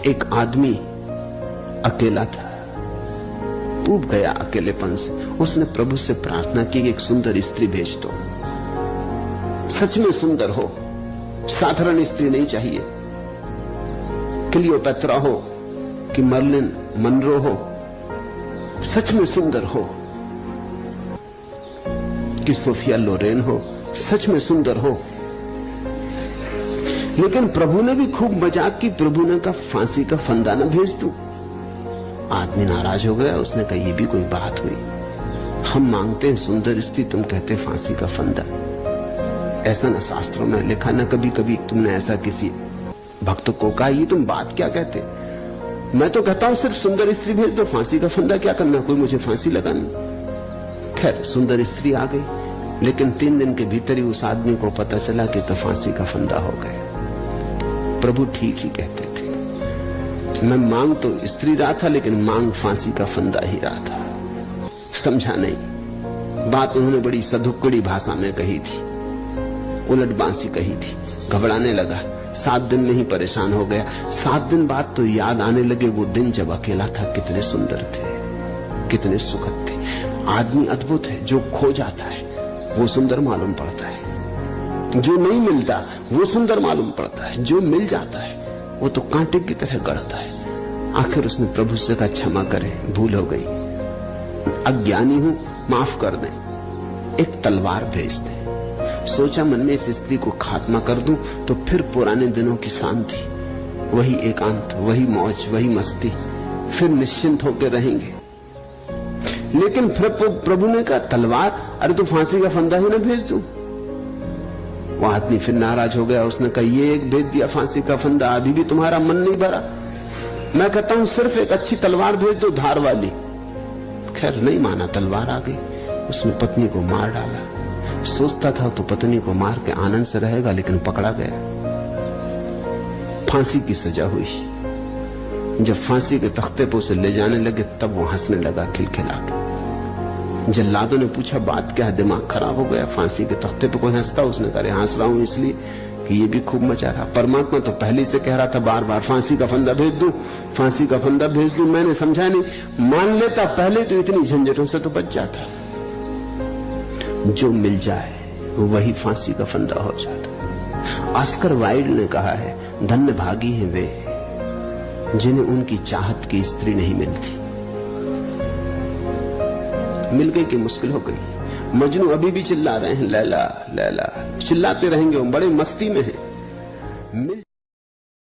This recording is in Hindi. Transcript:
एक आदमी अकेला था, ऊब गया अकेलेपन से। उसने प्रभु से प्रार्थना की कि एक सुंदर स्त्री भेज दो, सच में सुंदर हो, साधारण स्त्री नहीं चाहिए, क्लियोपैत्रा हो कि मर्लिन मनरो हो, सच में सुंदर हो, कि सोफिया लोरेन हो, सच में सुंदर हो। लेकिन प्रभु ने भी खूब मजाक की। प्रभु ने कहा फांसी का फंदा न भेज दूं। आदमी नाराज हो गया। उसने कहा यह भी कोई बात हुई, हम मांगते हैं सुंदर स्त्री, तुम कहते फांसी का फंदा। ऐसा न शास्त्रों में लिखा, न कभी कभी तुमने ऐसा किसी भक्त को कहा। ये तुम बात क्या कहते? मैं तो कहता हूं सिर्फ सुंदर स्त्री भेज दो, फांसी का फंदा क्या करना, कोई मुझे फांसी लगानी। खैर सुंदर स्त्री आ गई, लेकिन 3 दिन के भीतर ही उस आदमी को पता चला कि तो फांसी का फंदा हो गया। प्रभु ठीक ही कहते थे। मैं मांग तो स्त्री रहा था, लेकिन मांग फांसी का फंदा ही रहा था। समझा नहीं बात। उन्होंने बड़ी सधुक्कड़ी भाषा में कही थी, उलट बांसी कही थी। घबराने लगा, 7 दिन में ही परेशान हो गया। 7 दिन बाद तो याद आने लगे वो दिन जब अकेला था, कितने सुंदर थे, कितने सुखद थे। आदमी अद्भुत है, जो खो जाता है वो सुंदर मालूम पड़ता है, जो नहीं मिलता वो सुंदर मालूम पड़ता है, जो मिल जाता है वो तो कांटे की तरह गड़ता है। आखिर उसने प्रभु से कहा क्षमा करें, भूल हो गई, अज्ञानी हूं, माफ कर दें, एक तलवार भेज दें। सोचा मन में इस स्त्री को खात्मा कर दूं तो फिर पुराने दिनों की शांति, वही एकांत, वही मौज, वही मस्ती, फिर निश्चिंत होकर रहेंगे। लेकिन फिर प्रभु ने कहा तलवार, अरे तो फांसी का फंदा ही ना भेज दूं। वो आदमी फिर नाराज हो गया। उसने कहा ये एक भेज दिया फांसी का फंदा, अभी भी तुम्हारा मन नहीं भरा। मैं कहता हूं सिर्फ एक अच्छी तलवार भेज दो, धार वाली। खैर नहीं माना, तलवार आ गई। उसने पत्नी को मार डाला। सोचता था तो पत्नी को मार के आनंद से रहेगा, लेकिन पकड़ा गया। फांसी की सजा हुई। जब फांसी के तख्ते पर उसे ले जाने लगे तब वो हंसने लगा खिलखिला के। जल्लादों ने पूछा बात क्या है, दिमाग खराब हो गया, फांसी के तख्ते पे कोई हंसता? उसने कहा हंस रहा हूं इसलिए कि ये भी खूब मचा रहा। परमात्मा तो पहले से कह रहा था बार बार फांसी का फंदा भेज दूं, फांसी का फंदा भेज दूं। मैंने समझा नहीं, मान लेता पहले तो इतनी झंझटों से तो बच जाता। जो मिल जाए वही फांसी का फंदा हो जाता। ऑस्कर वाइल्ड ने कहा है धन्य भागी हैं वे जिन्हें उनकी चाहत की स्त्री नहीं मिलती। मिल गई कि मुश्किल हो गई। मजनू अभी भी चिल्ला रहे हैं लैला लैला, चिल्लाते रहेंगे, वो बड़े मस्ती में हैं।